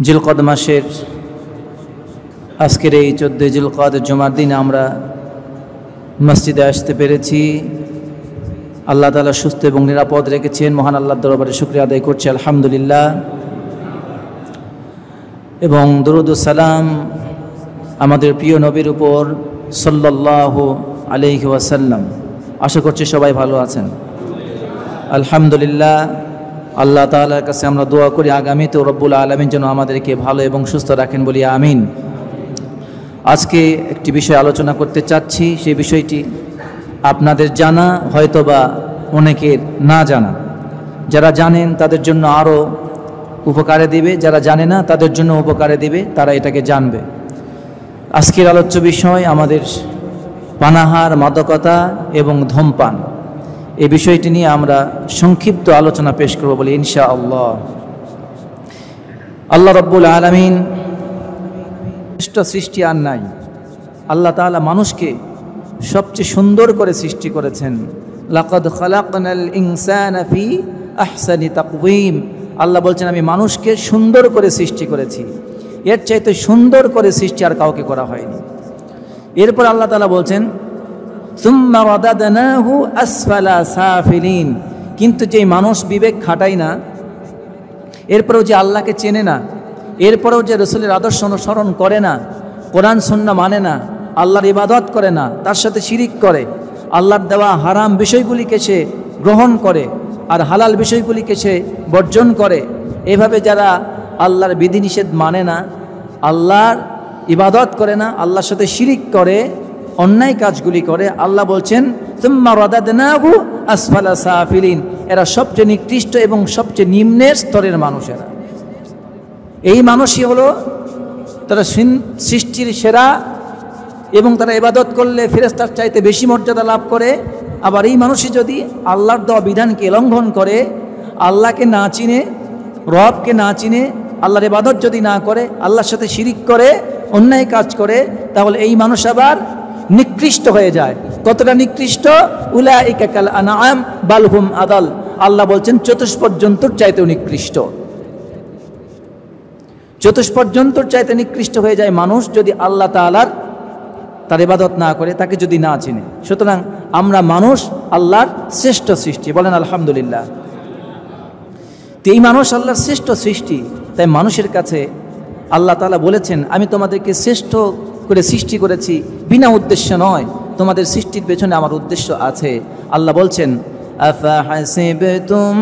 জিলকদ মাসের আজকের এই 14 জিলকদ জুমার দিন আমরা মসজিদে আসতে পেরেছি। আল্লাহ তাআলা সুস্থ এবং নিরাপদ রেখেছেন। মহান আল্লাহর দরবারে শুকরিয়া আদায় করছি, আলহামদুলিল্লাহ। এবং দরুদ ও সালাম আমাদের প্রিয় নবীর উপর সাল্লাল্লাহু আলাইহি ওয়াসাল্লাম। আশা করছি সবাই ভালো আছেন, আলহামদুলিল্লাহ। আল্লাহ তাআলার কাছে আমরা দোয়া করি আগামীতেও রব্বুল আলামিন যেন আমাদেরকে ভালো এবং সুস্থ রাখেন, বলি আমিন। আজকে একটি বিষয় আলোচনা করতে চাচ্ছি। সেই বিষয়টি আপনাদের জানা, হয়তোবা অনেকের না জানা। যারা জানেন তাদের জন্য আরও উপকারে দিবে, যারা জানে না তাদের জন্য উপকারে দিবে, তারা এটাকে জানবে। আজকের আলোচ্য বিষয় আমাদের পানাহার, মাদকতা এবং ধূমপান। এই বিষয়টি নিয়ে আমরা সংক্ষিপ্ত আলোচনা পেশ করব বলি ইনশাআল্লাহ। আল্লাহ রব্বুল আলামিন শ্রেষ্ঠ সৃষ্টি আর নাই। আল্লাহ তাআলা মানুষকে সবচেয়ে সুন্দর করে সৃষ্টি করেছেন। লাকাদ খালাকনাল ইনসানা ফি আহসানি তাকওয়িম। আল্লাহ বলছেন আমি মানুষকে সুন্দর করে সৃষ্টি করেছি, এর চাইতে সুন্দর করে সৃষ্টি আর কাউকে করা হয়নি। এরপর আল্লাহ তাআলা বলছেন সুম্মা রাদাদনাহু আসফালা সাফিলিন। কিন্তু যে মানুষ বিবেক খাটায় না, এরপরেও যে আল্লাহকে চেনে না, এরপরেও যে রাসূলের আদর্শ অনুসরণ করে না, কোরআন সুন্নাহ মানে না, আল্লাহর ইবাদত করে না, তার সাথে শিরিক করে, আল্লাহর দেওয়া হারাম বিষয়গুলিকে সে গ্রহণ করে আর হালাল বিষয়গুলিকে সে বর্জন করে, এভাবে যারা আল্লাহর বিধিনিষেধ মানে না, আল্লাহর ইবাদত করে না, আল্লাহর সাথে শিরিক করে, অন্যায় কাজগুলি করে, আল্লাহ বলছেন সুম্মা রাদাদনাহু আসফালা সাফিলিন। এরা সবচেয়ে নিকৃষ্ট এবং সবচেয়ে নিম্নের স্তরের মানুষেরা। এই মানুষই হলো তারা সৃষ্টির সেরা, এবং তারা ইবাদত করলে ফেরেশতার চাইতে বেশি মর্যাদা লাভ করে। আবার এই মানুষই যদি আল্লাহর দেওয়া বিধানকে লঙ্ঘন করে, আল্লাহকে না চিনে, রবকে না চিনে, আল্লাহর ইবাদত যদি না করে, আল্লাহর সাথে শিরিক করে, অন্যায় কাজ করে, তাহলে এই মানুষ আবার নিকৃষ্ট হয়ে যায়। কতটা নিকৃষ্ট? উলাইকা কাল আনআম বাল হুম আদাল। আল্লাহ বলছেন চতুষ্পদ জন্তুর চাইতেও নিকৃষ্ট। চতুষ্পদ জন্তুর চাইতে নিকৃষ্ট হয়ে যায় মানুষ যদি আল্লাহ তাআলার তার ইবাদত না করে, তাকে যদি না চিনে। সুতরাং আমরা মানুষ আল্লাহর শ্রেষ্ঠ সৃষ্টি, বলেন আলহামদুলিল্লাহ। তো এই মানুষ আল্লাহর শ্রেষ্ঠ সৃষ্টি, তাই মানুষের কাছে আল্লাহ তাআলা বলেছেন আমি তোমাদেরকে শ্রেষ্ঠ করে সৃষ্টি করেছি, বিনা উদ্দেশ্য নয়। তোমাদের সৃষ্টির পেছনে আমার উদ্দেশ্য আছে। আল্লাহ বলছেন আফাহাসিবতুম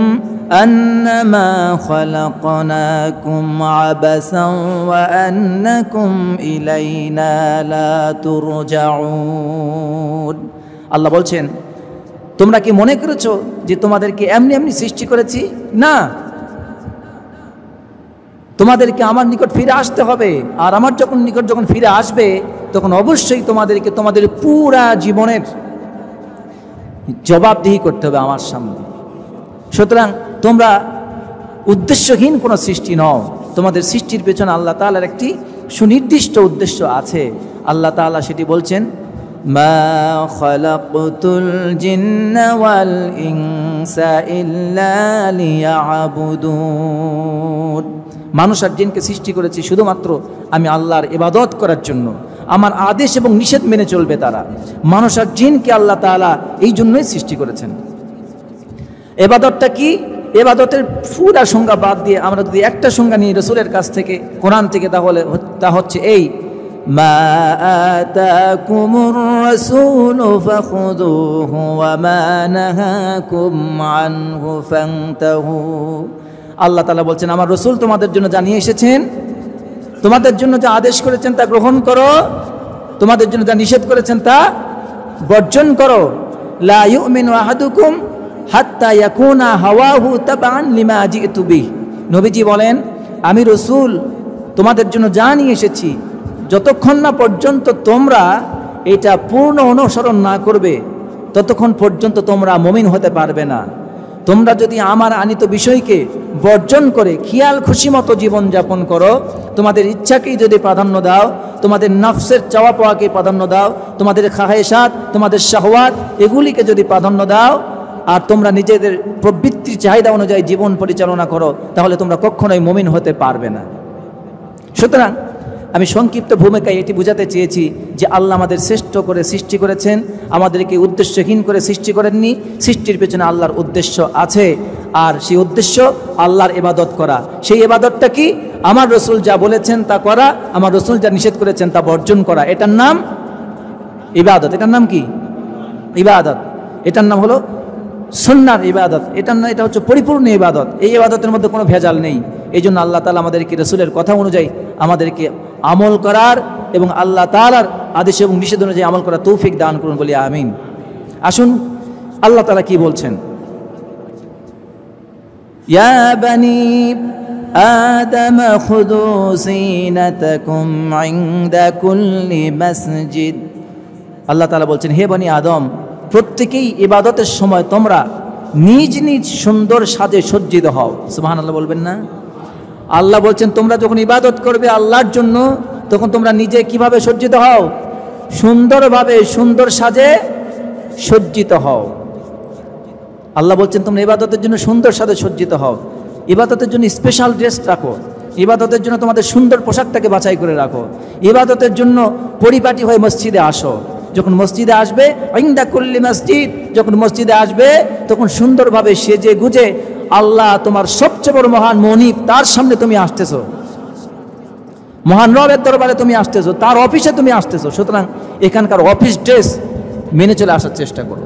আন্নামা খালাকনাকুম আবাসান ওয়া আন্নাকুম ইলাইনা লা তুরজাউন। আল্লাহ বলছেন তোমরা কি মনে করেছো যে তোমাদেরকে এমনি এমনি সৃষ্টি করেছি? না, তোমাদেরকে আমার নিকট ফিরে আসতে হবে। আর আমার নিকট যখন ফিরে আসবে, তখন অবশ্যই তোমাদেরকে তোমাদের পুরা জীবনের জবাবদিহি করতে হবে আমার সামনে। সুতরাং তোমরা উদ্দেশ্যহীন কোনো সৃষ্টি নও। তোমাদের সৃষ্টির পেছনে আল্লাহ তাআলার একটি সুনির্দিষ্ট উদ্দেশ্য আছে। আল্লাহ তাআলা সেটি বলছেন মা খালাকতুল জিন্না ওয়াল ইনসা ইল্লা লিয়াবুদুন। মানুষ আর জিনকে সৃষ্টি করেছি শুধুমাত্র আমি আল্লাহর ইবাদত করার জন্য। আমার আদেশ এবং নিষেধ মেনে চলবে তারা। মানুষ আর জিনকে আল্লাহ তাআলা এই জন্যই সৃষ্টি করেছেন। ইবাদতটা কি? ইবাদতের পুরা সংজ্ঞা বাদ দিয়ে আমরা যদি একটা সংজ্ঞা নিই রাসূলের কাছ থেকে, কোরআন থেকে, তাহলে তা হচ্ছে এই মা আতাকুমুর রাসূলু ফাখুযুহু ওয়া মা নাহাকুম আনহু ফান্তাহু। আল্লাহ তাআলা বলছেন আমার রাসূল তোমাদের জন্য জানিয়ে এসেছেন, তোমাদের জন্য যা আদেশ করেছেন তা গ্রহণ করো, তোমাদের জন্য যা নিষেধ করেছেন তা বর্জন করো। লা ইউমিনু আহাদুকুম হাত্তা ইয়াকুনা হাওয়াহু তাবান লিমা জিতু বিহি। নবীজি বলেন আমি রাসূল তোমাদের জন্য যা নিয়ে এসেছি, যতক্ষণ না পর্যন্ত তোমরা এটা পূর্ণ অনুসরণ না করবে, ততক্ষণ পর্যন্ত তোমরা মুমিন হতে পারবে না। তোমরা যদি আমার আনিত বিষয়কে বর্জন করে খেয়াল খুশি মতো জীবনযাপন করো, তোমাদের ইচ্ছাকেই যদি প্রাধান্য দাও, তোমাদের নফসের চাওয়া পাওয়াকে প্রাধান্য দাও, তোমাদের খাহেসাত, তোমাদের শাহওয়াত, এগুলিকে যদি প্রাধান্য দাও, আর তোমরা নিজেদের প্রবৃত্তির চাহিদা অনুযায়ী জীবন পরিচালনা করো, তাহলে তোমরা কখনোই মুমিন হতে পারবে না। সুতরাং আমি সংক্ষিপ্ত ভূমিকায় এটি বোঝাতে চেয়েছি যে আল্লাহ আমাদের শ্রেষ্ঠ করে সৃষ্টি করেছেন, আমাদেরকে উদ্দেশ্যহীন করে সৃষ্টি করেননি। সৃষ্টির পেছনে আল্লাহর উদ্দেশ্য আছে, আর সেই উদ্দেশ্য আল্লাহর ইবাদত করা। সেই ইবাদতটা কি? আমার রসুল যা বলেছেন তা করা, আমার রসুল যা নিষেধ করেছেন তা বর্জন করা। এটার নাম ইবাদত। এটার নাম কি? ইবাদত। এটার নাম হলো সুন্নার ইবাদত। এটা হচ্ছে পরিপূর্ণ ইবাদত। এই ইবাদতের মধ্যে কোনো ভেজাল নেই। এই জন্য আল্লাহ তাআলা আমাদেরকে রসুলের কথা অনুযায়ী আমাদেরকে আমল করার এবং আল্লাহ তাআলার আদেশ এবং নিষেধ অনুযায়ী আমল করার তৌফিক দান করুন বলি আমিন। আসুন আল্লাহ তাআলা কি বলছেন, ইয়া বানি আদম খুযু যিনাতাকুম ইনদা কুল্লি মাসজিদ। আল্লাহ তাআলা বলছেন, হে বনি আদম, প্রত্যেকেই ইবাদতের সময় তোমরা নিজ নিজ সুন্দর সাজে সজ্জিত হও। সুবহানাল্লাহ বলবেন না? আল্লাহ বলছেন তোমরা যখন ইবাদত করবে আল্লাহর জন্য, তখন তোমরা নিজে কিভাবে সজ্জিত হও? সুন্দরভাবে, সুন্দর সাজে সজ্জিত হও। আল্লাহ বলছেন তোমরা ইবাদতের জন্য সুন্দর সাজে সজ্জিত হও। ইবাদতের জন্য স্পেশাল ড্রেস রাখো, ইবাদতের জন্য তোমাদের সুন্দর পোশাকটাকে বাছাই করে রাখো, ইবাদতের জন্য পরিপাটি হয়ে মসজিদে আসো। যখন মসজিদে আসবে, ইনদা কুল্লি মসজিদ, যখন মসজিদে আসবে তখন সুন্দরভাবে সেজে গুজে আল্লাহ তোমার সবচেয়ে বড় মহান মনিব, তার সামনে তুমি আসতেছো, মহান রবের দরবারে তুমি আসতেছো, তার অফিসে তুমি আসতেছো। সুতরাং এখানকার অফিস ড্রেস মেনে চলে আসার চেষ্টা করো।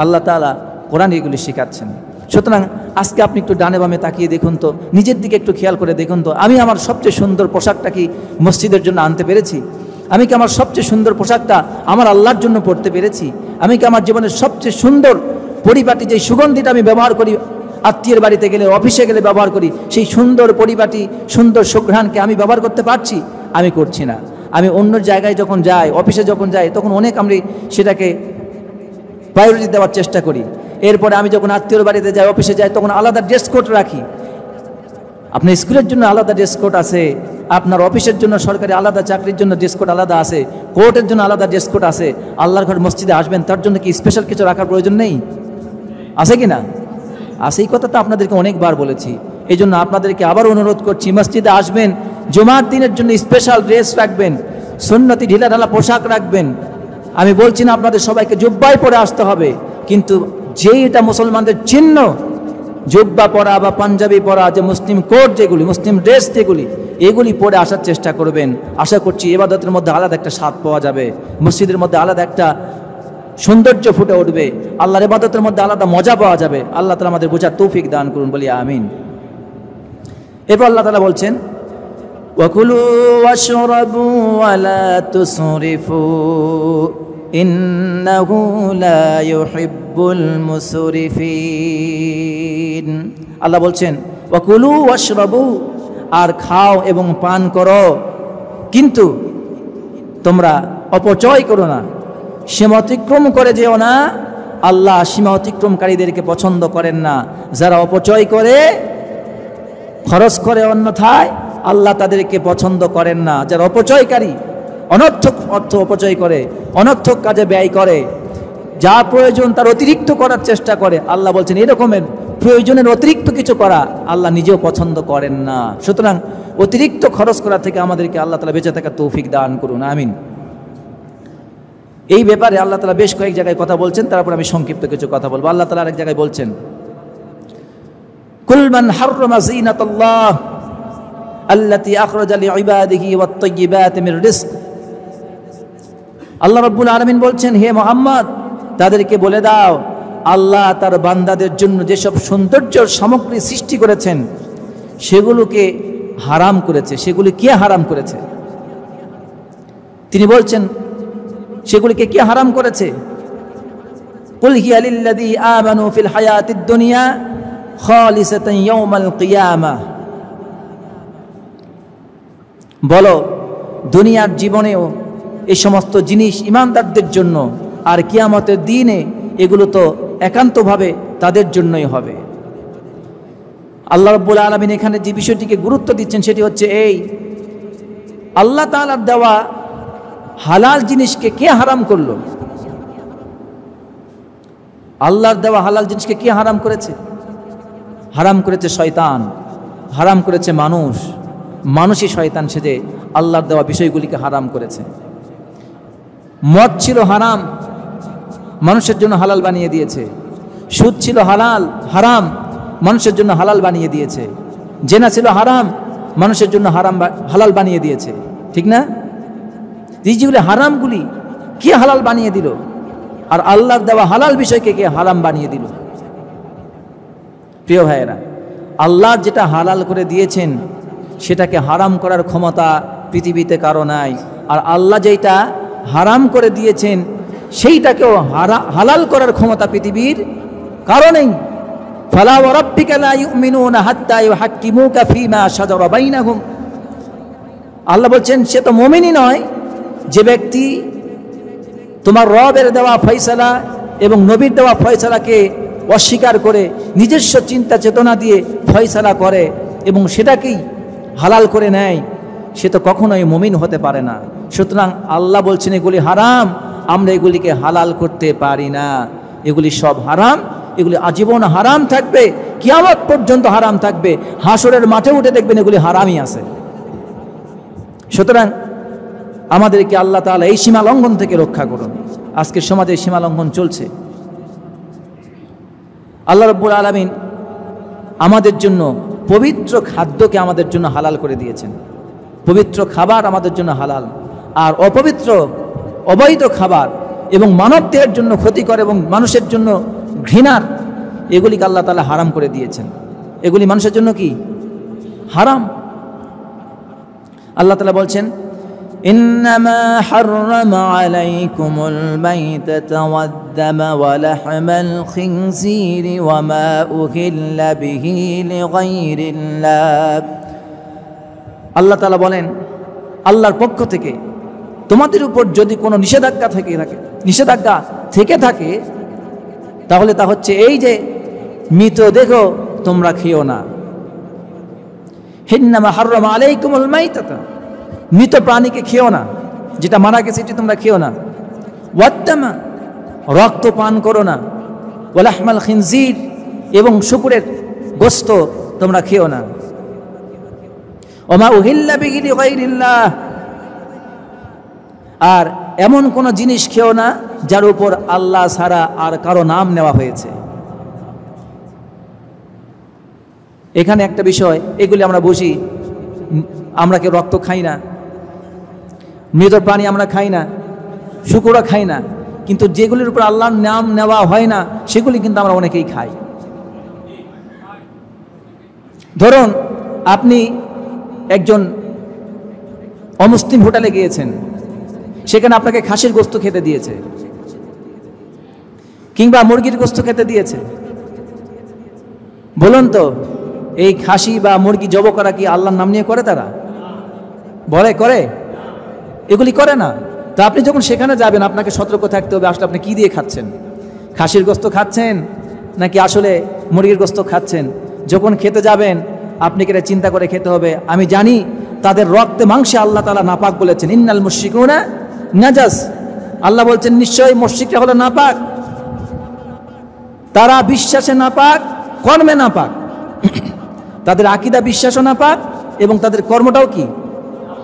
আল্লাহ তাআলা কোরআন এগুলি শেখাচ্ছেন। সুতরাং আজকে আপনি একটু ডানে বামে তাকিয়ে দেখুন তো, নিজের দিকে একটু খেয়াল করে দেখুন তো, আমি আমার সবচেয়ে সুন্দর পোশাকটা কি মসজিদের জন্য আনতে পেরেছি? আমি কি আমার সবচেয়ে সুন্দর পোশাকটা আমার আল্লাহর জন্য পরতে পেরেছি? আমি কি আমার জীবনের সবচেয়ে সুন্দর পরিপাটি যে সুগন্ধিটা আমি ব্যবহার করি, আত্মীয়ের বাড়িতে গেলে, অফিসে গেলে ব্যবহার করি, সেই সুন্দর পরিপাটি সুন্দর সুঘ্রাণকে আমি ব্যবহার করতে পারছি? আমি করছি না। আমি অন্য জায়গায় যখন যাই, অফিসে যখন যাই, তখন অনেক আমি সেটাকে প্রায়োরিটি দেওয়ার চেষ্টা করি। এরপরে আমি যখন আত্মীয়র বাড়িতে যাই, অফিসে যাই, তখন আলাদা ড্রেস কোড রাখি। আপনার স্কুলের জন্য আলাদা ড্রেস কোড আছে, আপনার অফিসের জন্য, সরকারি আলাদা চাকরির জন্য ড্রেস কোড আলাদা আছে, কোর্টের জন্য আলাদা ড্রেস কোড আছে। আল্লাহর ঘর মসজিদে আসবেন, তার জন্য কি স্পেশাল কিছু রাখার প্রয়োজন নেই? আছে কি না? আছে। এই কথা তো আপনাদেরকে অনেকবার বলেছি। এই জন্য আপনাদেরকে আবার অনুরোধ করছি, মসজিদে আসবেন, জুমার দিনের জন্য স্পেশাল ড্রেস রাখবেন, সুন্নতি ঢিলা ঢালা পোশাক রাখবেন। আমি বলছি না আপনাদের সবাইকে জুব্বাই পরে আসতে হবে, কিন্তু যেই এটা মুসলমানদের চিহ্ন, জুব্বা পরা বা পাঞ্জাবি পরা, যে মুসলিম কোড যেগুলি, মুসলিম ড্রেস যেগুলি, এগুলি পরে আসার চেষ্টা করবেন। আশা করছি ইবাদতের মধ্যে আলাদা একটা স্বাদ পাওয়া যাবে, মসজিদের মধ্যে আলাদা একটা সৌন্দর্য ফুটে উঠবে, আল্লাহর ইবাদতের মধ্যে আলাদা মজা পাওয়া যাবে। আল্লাহ তাআলা আমাদের বোঝার তৌফিক দান করুন বলি আমিন। এরপর আল্লাহ তাআলা বলছেন, ওয়াকুলু ওয়াশরাবু ওয়া লা তুসরিফু ইন্নাহু লা ইউহিব্বুল মুসরিফিন। আল্লাহ বলছেন ওয়াকুলু ওয়াশরাবু, আর খাও এবং পান করো, কিন্তু তোমরা অপচয় করো না, সীমা অতিক্রম করে যেও না। আল্লাহ সীমা অতিক্রমকারীদেরকে পছন্দ করেন না। যারা অপচয় করে, খরচ করে অন্যথায়, আল্লাহ তাদেরকে পছন্দ করেন না। যারা অপচয়কারী, অনর্থক অর্থ অপচয় করে, অনর্থক কাজে ব্যয় করে, যা প্রয়োজন তার অতিরিক্ত করার চেষ্টা করে, আল্লাহ বলছেন এরকমের প্রয়োজনের অতিরিক্ত কিছু করা আল্লাহ নিজেও পছন্দ করেন না। সুতরাং অতিরিক্ত খরচ করা থেকে আমাদেরকে আল্লাহ তাআলা বেঁচে থাকার তৌফিক দান করুন, আমিন। এই ব্যাপারে আল্লাহ তাআলা বেশ কয়েক জায়গায় কথা বলছেন, তারপর আমি সংক্ষিপ্ত কিছু কথা বলবো। আল্লাহ তাআলা আরেক জায়গায় বলছেন, কুল মান হাররামা যিনাতাল্লাহ আল্লাতী আখরাজা লিইবাদিহি ওয়াত তাইয়্যিবাতি মির রিজক। আল্লাহ রাব্বুল আলামিন বলছেন, হে মুহাম্মদ, তাদেরকে বলে দাও, আল্লাহ তার বান্দাদের জন্য যেসব সৌন্দর্যের সামগ্রী সৃষ্টি করেছেন সেগুলোকে হারাম করেছে। সেগুলি কে হারাম করেছে? তিনি বলছেন সেগুলিকে কে হারাম করেছে? কুল হিয়া লিল্লাযী আমানু ফিল হায়াতিদ দুনিয়া খালিসাতান ইয়াউমাল কিয়ামাহ। বলো, দুনিয়ার জীবনেও এই সমস্ত জিনিস ঈমানদারদের জন্য, আর কিয়ামতের দিনে এগুলো তো একান্তভাবে তাদের জন্যই হবে। আল্লাহ রাব্বুল আলামিন এখানে যে বিষয়টিকে গুরুত্ব দিচ্ছেন সেটি হচ্ছে এই, আল্লাহ তাআলার দেওয়া হালাল জিনিসকে কে হারাম করলো? আল্লাহর দেওয়া হালাল জিনিসকে কে হারাম করেছে? হারাম করেছে শয়তান, হারাম করেছে মানুষ। মানুষই শয়তান সেজে আল্লাহর দেওয়া বিষয়গুলিকে হারাম করেছে। মদ ছিল হারাম, মানুষের জন্য হালাল বানিয়ে দিয়েছে। সুদ ছিল হারাম, মানুষের জন্য হালাল বানিয়ে দিয়েছে। জেনা ছিল হারাম, মানুষের জন্য হালাল বানিয়ে দিয়েছে। ঠিক না? এই যেগুলি হারামগুলি কে হালাল বানিয়ে দিল? আর আল্লাহর দেওয়া হালাল বিষয়কে কে হারাম বানিয়ে দিল? প্রিয় ভাইয়েরা, আল্লাহ যেটা হালাল করে দিয়েছেন সেটাকে হারাম করার ক্ষমতা পৃথিবীতে কারো নাই। আর আল্লাহ যেটা হারাম করে দিয়েছেন সেইটাকেও হালাল করার ক্ষমতা পৃথিবীর কারো নেই। ফালা ওয়া রাব্বিকা লা ইউমিনুনা হাত্তা ইউহাক্কিমুকা ফীমা শাজারা বাইনাহুম। আল্লাহ বলছেন সে তো মুমিনই নয় যে ব্যক্তি তোমার রবের দেওয়া ফয়সালা এবং নবীর দেওয়া ফয়সালাকে অস্বীকার করে নিজস্ব চিন্তা চেতনা দিয়ে ফয়সালা করে এবং সেটাকেই হালাল করে নেয়, সে তো কখনোই মুমিন হতে পারে না। সুতরাং আল্লাহ বলছেন এগুলি হারাম, আমরা এগুলিকে হালাল করতে পারি না। এগুলি সব হারাম, এগুলি আজীবন হারাম থাকবে, কিয়ামত পর্যন্ত হারাম থাকবে। হাসরের মাঠে উঠে দেখবেন এগুলি হারামই আছে। সুতরাং আমাদেরকে আল্লাহ তাআলা এই সীমা লঙ্ঘন থেকে রক্ষা করুন। আজকের সমাজে সীমা লঙ্ঘন চলছে। আল্লাহ রাব্বুল আলামিন আমাদের জন্য পবিত্র খাদ্যকে আমাদের জন্য হালাল করে দিয়েছেন। পবিত্র খাবার আমাদের জন্য হালাল, আর অপবিত্র অবৈধ খাবার এবং মানবদেহের জন্য ক্ষতিকর এবং মানুষের জন্য ঘৃণার এগুলিকে আল্লাহ তাআলা হারাম করে দিয়েছেন। এগুলি মানুষের জন্য কি হারাম। আল্লাহ তাআলা বলছেন ইন্নামা হাররামা আলাইকুমুল মাইতাতা ওয়াদ-দামা ওয়া লাহমাল খিনজিরি ওয়া মা উহিল্লা বিহি লিগাইরিল্লাহ। আল্লাহ তাআলা বলেন আল্লাহর পক্ষ থেকে তোমাদের উপর যদি কোনো নিষেধাজ্ঞা থেকে থাকে তাহলে তা হচ্ছে এই যে মৃতদেহ তোমরা খেও না। ইন্নামা হাররামা আলাইকুমুল মাইতাতা, মৃত প্রাণীকে খেও না, যেটা মারা গেছে এটি তোমরা খেও না। ওয়াদ-দামা, রক্ত পান করো না। ওয়া লাহমাল খিনজির, এবং শূকরের গোশত তোমরা খেও না। ওয়া মা উহিল্লা বিহি লিগাইরিল্লাহ, আর এমন কোন জিনিস খেও না যার উপর আল্লাহ ছাড়া আর কারো নাম নেওয়া হয়েছে। এখানে একটা বিষয়, এগুলি আমরা বুঝি, আমরা কেউ রক্ত খাই না, মৃত প্রাণী আমরা খাই না, শুকরও খাই না, কিন্তু যেগুলির উপর আল্লাহর নাম নেওয়া হয় না সেগুলি কিন্তু আমরা অনেকেই খাই। ধরুন আপনি একজন অমুসলিম হোটেলে গিয়েছেন, সেখানে আপনাকে খাসির গোশত খেতে দিয়েছে কিংবা মুরগির গোশত খেতে দিয়েছে। বলুন তো এই খাসি বা মুরগি জব করা কি আল্লাহর নাম নিয়ে করে? তারা করে? এগুলি করে না। তো আপনি যখন সেখানে যাবেন আপনাকে সতর্ক থাকতে হবে আসলে আপনি কি দিয়ে খাচ্ছেন। খাসির গোশত খাচ্ছেন নাকি আসলে মুরগির গোশত খাচ্ছেন? যখন খেতে যাবেন আপনি এটা চিন্তা করে খেতে হবে। আমি জানি তাদের রক্তে মাংসে আল্লাহ তাআলা নাপাক বলেছেন, ইন্নাল মুশরিকুনা নাজাস। আল্লাহ বলছেন নিশ্চয়ই মুশরিকরা হলো নাপাক, তারা বিশ্বাসে নাপাক, কর্মে নাপাক। তাদের আকীদা বিশ্বাসও নাপাক এবং তাদের কর্মটাও কি,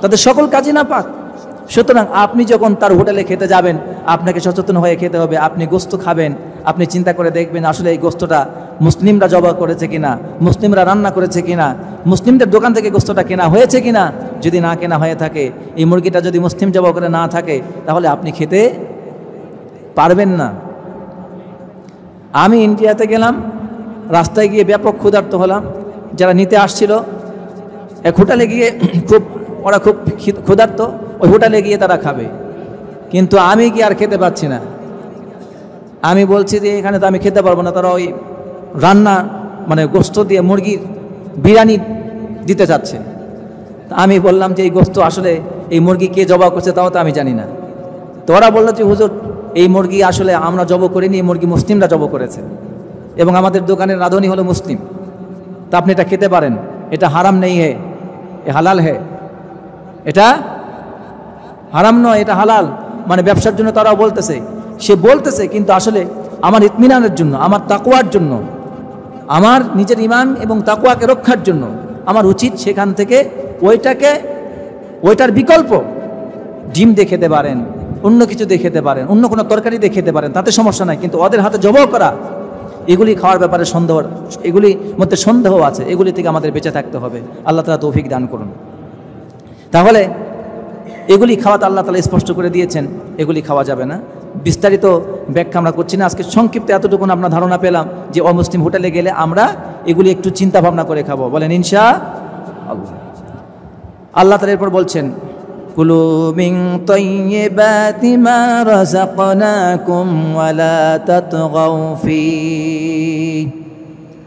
তাদের সকল কাজই নাপাক। সুতরাং আপনি যখন তার হোটেলে খেতে যাবেন আপনাকে সচেতন হয়ে খেতে হবে। আপনি গোশত খাবেন, আপনি চিন্তা করে দেখবেন আসলে এই গোশতটা মুসলিমরা জবাই করেছে কিনা, মুসলিমরা রান্না করেছে কিনা, মুসলিমদের দোকান থেকে গোশতটা কেনা হয়েছে কিনা। যদি না কেনা হয়ে থাকে, এই মুরগিটা যদি মুসলিম জবাই করে না থাকে, তাহলে আপনি খেতে পারবেন না। আমি ইন্ডিয়াতে গেলাম, রাস্তায় গিয়ে ব্যাপক ক্ষুধার্ত হলাম। যারা নিতে আসছিল এক হোটেলে গিয়ে ওরা খুব ক্ষুধার্ত, ওই হোটেলে গিয়ে তারা খাবে, কিন্তু আমি কি আর খেতে পাচ্ছি না। আমি বলছি যে এখানে তো আমি খেতে পারবো না। তারা ওই রান্না গোশত দিয়ে মুরগির বিরিয়ানি দিতে চাচ্ছে। আমি বললাম যে এই গোশত আসলে এই মুরগি কে জবাই করছে তাও তো আমি জানি না। তো ওরা বললো যে হুজুর এই মুরগি আসলে আমরা জবাই করিনি, এই মুরগি মুসলিমরা জবাই করেছে এবং আমাদের দোকানের রাঁধুনি হলো মুসলিম, তা আপনি এটা খেতে পারেন, এটা হারাম নেই হে, এ হালাল হে। এটা হারাম নয়, এটা হালাল। ব্যবসার জন্য তারাও বলতেছে, সে বলতেছে, কিন্তু আসলে আমার ইতমিনানের জন্য, আমার তাকওয়ার জন্য, আমার নিজের ঈমান এবং তাকওয়াকে রক্ষার জন্য আমার উচিত সেখান থেকে ওইটার বিকল্প ডিম দিয়ে খেতে পারেন, অন্য কিছু দিয়ে খেতে পারেন, অন্য কোনো তরকারি দিয়ে খেতে পারেন, তাতে সমস্যা নাই। কিন্তু ওদের হাতে জবাই করা এগুলি খাওয়ার ব্যাপারে এগুলির মধ্যে সন্দেহ আছে। এগুলি থেকে আমাদের বেঁচে থাকতে হবে। আল্লাহ তাআলা তৌফিক দান করুন। তাহলে এগুলি খাওয়াতে আল্লাহ তাআলা স্পষ্ট করে দিয়েছেন, এগুলি খাওয়া যাবে না। বিস্তারিত ব্যাখ্যা আমরা করছি না, আজকে সংক্ষিপ্ত এতটুকুন আমরা ধারণা পেলাম যে অমুসলিম হোটেলে গেলে আমরা এগুলি একটু চিন্তা ভাবনা করে খাবো। বলেন ইনশাআল্লাহ। আল্লাহ তাআলা এরপর বলছেন, কুলু মিন তাইয়্যিবাতি মা রাযাকনাকুম ওয়া লা তাতগাউ ফি।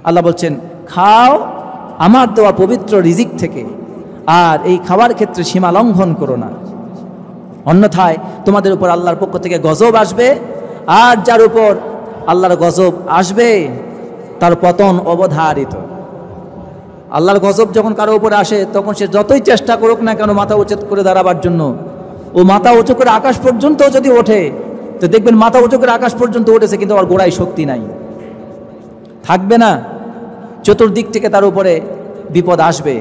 আল্লাহ বলছেন, খাও আমার দেওয়া পবিত্র রিজিক থেকে, আর এই খাওয়ার ক্ষেত্রে সীমা লঙ্ঘন করো না, অন্যথায় তোমাদের উপর আল্লাহর পক্ষ থেকে গজব আসবে, আর যার উপর আল্লাহর গজব আসবে তার পতন অবধারিত। আল্লাহর গজব যখন কারো উপরে আসে তখন সে যতই চেষ্টা করুক না কেন মাথা উঁচু করে দাঁড়াবার জন্য, ও মাথা উঁচু করে আকাশ পর্যন্ত যদি ওঠে তো দেখবেন মাথা উঁচু করে আকাশ পর্যন্ত উঠেছে, কিন্তু ওর গোড়ায় শক্তি নাই, থাকবে না। চতুর্দিক থেকে তার উপরে বিপদ আসবে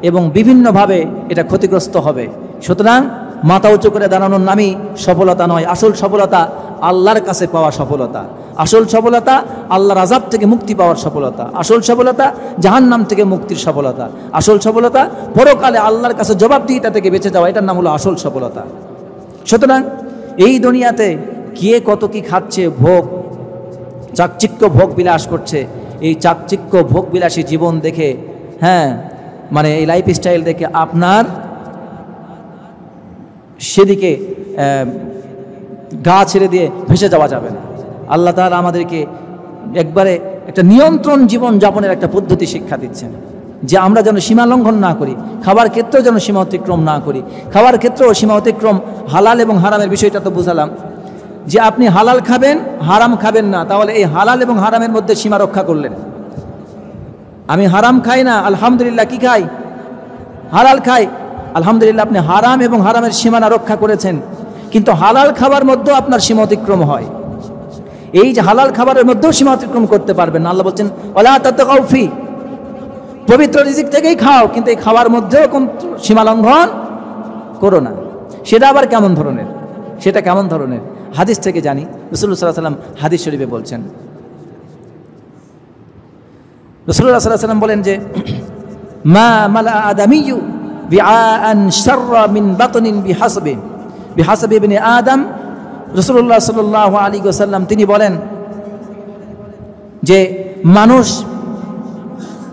এবং বিভিন্নভাবে এটা ক্ষতিগ্রস্ত হবে। সুতরাং মাথা উঁচু করে দাঁড়ানোর নামই সফলতা নয়। আসল সফলতা আল্লাহর কাছে পাওয়া সফলতা, আসল সফলতা আল্লাহর আযাব থেকে মুক্তি পাওয়ার সফলতা, আসল সফলতা জাহান্নাম থেকে মুক্তির সফলতা, আসল সফলতা পরকালে আল্লাহর কাছে জবাবদিহিতা থেকে বেঁচে যাওয়া, এটার নাম হলো আসল সফলতা। সুতরাং এই দুনিয়াতে কে কত কি খাচ্ছে, ভোগ চাকচিক্য ভোগ বিলাস করছে, এই চাকচিক্য ভোগ বিলাসী জীবন দেখে, মানে এই লাইফস্টাইল দেখে আপনার সেদিকে গা ছেড়ে দিয়ে ভেসে যাওয়া যাবে না। আল্লাহ তাআলা আমাদেরকে একবারে একটা নিয়ন্ত্রণ জীবন যাপনের একটা পদ্ধতি শিক্ষা দিচ্ছেন, যে আমরা যেন সীমা লঙ্ঘন না করি, খাবার ক্ষেত্রেও যেন সীমা অতিক্রম না করি। খাবার ক্ষেত্রেও সীমা অতিক্রম, হালাল এবং হারামের বিষয়টা তো বুঝালাম, যে আপনি হালাল খাবেন, হারাম খাবেন না, তাহলে এই হালাল এবং হারামের মধ্যে সীমা রক্ষা করলেন। আমি হারাম খাই না, আলহামদুলিল্লাহ, কি খাই? হালাল খাই, আলহামদুলিল্লাহ, আপনি হারাম এবং হারামের সীমানা রক্ষা করেছেন। কিন্তু হালাল খাবার মধ্যেও আপনার সীমা অতিক্রম হয়। এই যে হালাল খাবারের মধ্যেও সীমা অতিক্রম করতে পারবেন না। আল্লাহ বলছেন, ওয়ালা তাতগাউ ফি, পবিত্র রিজিক থেকেই খাও, কিন্তু এই খাওয়ার মধ্যেও সীমা লঙ্ঘন করো না। সেটা আবার কেমন ধরনের? সেটা কেমন ধরনের? হাদিস থেকে জানি, রাসূলুল্লাহ সাল্লাল্লাহু আলাইহি ওয়াসাল্লাম হাদিস শরীফে বলছেন, রাসূলুল্লাহ সাল্লাল্লাহু আলাইহি ওয়াসাল্লাম বলেন যে, মা মালা আদামিয়্যু বিআআন শাররা মিন বাতনিন বিহাসাবি ইবনে আদম। রাসূলুল্লাহ সাল্লাল্লাহু আলাইহি ওয়াসাল্লাম তিনি বলেন যে মানুষ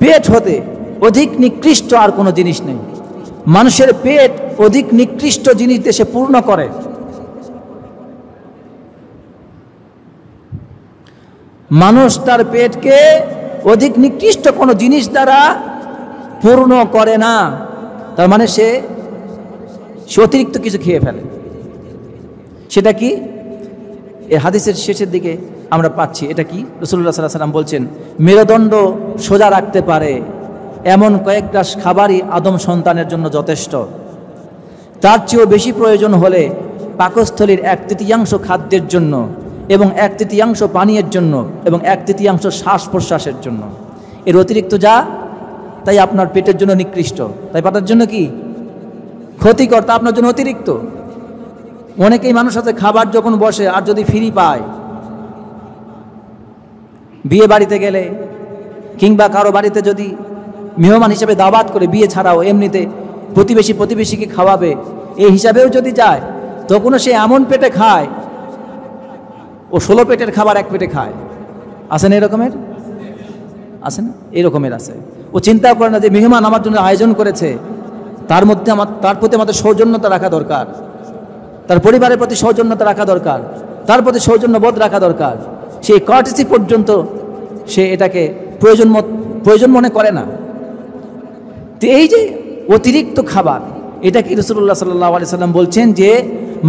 পেট হতে অধিক নিকৃষ্ট আর কোনো জিনিস নেই। মানুষের পেট অধিক নিকৃষ্ট জিনিস দিয়ে সে পূর্ণ করে। মানুষ তার পেটকে অধিক নিকৃষ্ট কোনো জিনিস দ্বারা পূর্ণ করে না, তার মানে সে অতিরিক্ত কিছু খেয়ে ফেলে। সেটা কি? এই হাদিসের শেষের দিকে আমরা পাচ্ছি, এটা কি? রাসূলুল্লাহ সাল্লাল্লাহু আলাইহি ওয়াসাল্লাম বলছেন, মেরুদণ্ড সোজা রাখতে পারে এমন কয়েক গ্রাস খাবারই আদম সন্তানের জন্য যথেষ্ট। তার চেয়েও বেশি প্রয়োজন হলে পাকস্থলীর 1/3 খাদ্যের জন্য, এবং 1/3 পানীয়ের জন্য, এবং 1/3 শ্বাস প্রশ্বাসের জন্য। এর অতিরিক্ত যা তাই আপনার পেটের জন্য নিকৃষ্ট, তাই পেটের জন্য কি ক্ষতিকর, তা আপনার জন্য অতিরিক্ত। অনেকেই মানুষ আছে খাবার যখন বসে আর যদি ফ্রি পায়, বিয়ে বাড়িতে গেলে কিংবা কারো বাড়িতে যদি মেহমান হিসেবে দাওয়াত করে, বিয়ে ছাড়াও এমনিতে প্রতিবেশীকে খাওয়াবে, এই হিসাবেও যদি যায়, তখনও সে এমন পেটে খায়, ও 16 পেটের খাবার 1 পেটে খায়। আছে না এরকমের? আছে না? এরকমের আছে। ও চিন্তা করে না যে মেহমান আমার জন্য আয়োজন করেছে, তার প্রতি আমাদের সৌজন্যতা রাখা দরকার, তার পরিবারের প্রতি সৌজন্যতা রাখা দরকার, তার প্রতি সৌজন্যবোধ রাখা দরকার। সেই কর্টেসি পর্যন্ত সে এটাকে প্রয়োজন মনে করে না। তো এই যে অতিরিক্ত খাবার, এটা কি রাসূলুল্লাহ সাল্লাল্লাহু আলাইহি ওয়াসাল্লাম বলছেন যে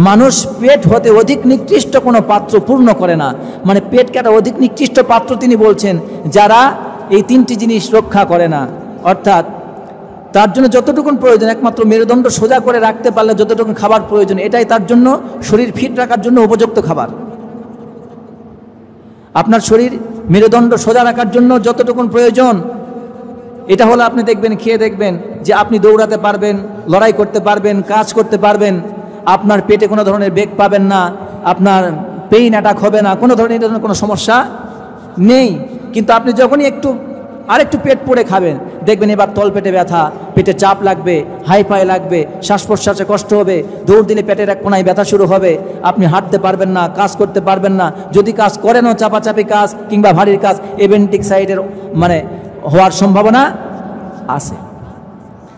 মানুষ পেট হতে অধিক নিকৃষ্ট কোনো পাত্র পূর্ণ করে না। মানে পেটকে একটা অধিক নিকৃষ্ট পাত্র তিনি বলছেন যারা এই 3টি জিনিস রক্ষা করে না। অর্থাৎ তার জন্য যতটুকুন প্রয়োজন, একমাত্র মেরুদণ্ড সোজা করে রাখতে পারলে যতটুকুন খাবার প্রয়োজন, এটাই তার জন্য শরীর ফিট রাখার জন্য উপযুক্ত খাবার। আপনার শরীর মেরুদণ্ড সোজা রাখার জন্য যতটুকুন প্রয়োজন, এটা হলো আপনি দেখবেন, খেয়ে দেখবেন যে আপনি দৌড়াতে পারবেন, লড়াই করতে পারবেন, কাজ করতে পারবেন, আপনার পেটে কোনো ধরনের বেগ পাবেন না, আপনার পেইন অ্যাটাক হবে না, কোনো ধরনের কোনো সমস্যা নেই। কিন্তু আপনি যখনই আরেকটু পেট পড়ে খাবেন, দেখবেন এবার তল পেটে ব্যথা, পেটে চাপ লাগবে, হাইফাই লাগবে, শ্বাস প্রশ্বাসে কষ্ট হবে, দৌড় দিলে পেটের এক কোনায় ব্যথা শুরু হবে, আপনি হাঁটতে পারবেন না, কাজ করতে পারবেন না, যদি কাজ করেনও চাপাচাপি কাজ কিংবা ভারীর কাজ, এপেন্ডিসাইটিসের হওয়ার সম্ভাবনা আছে।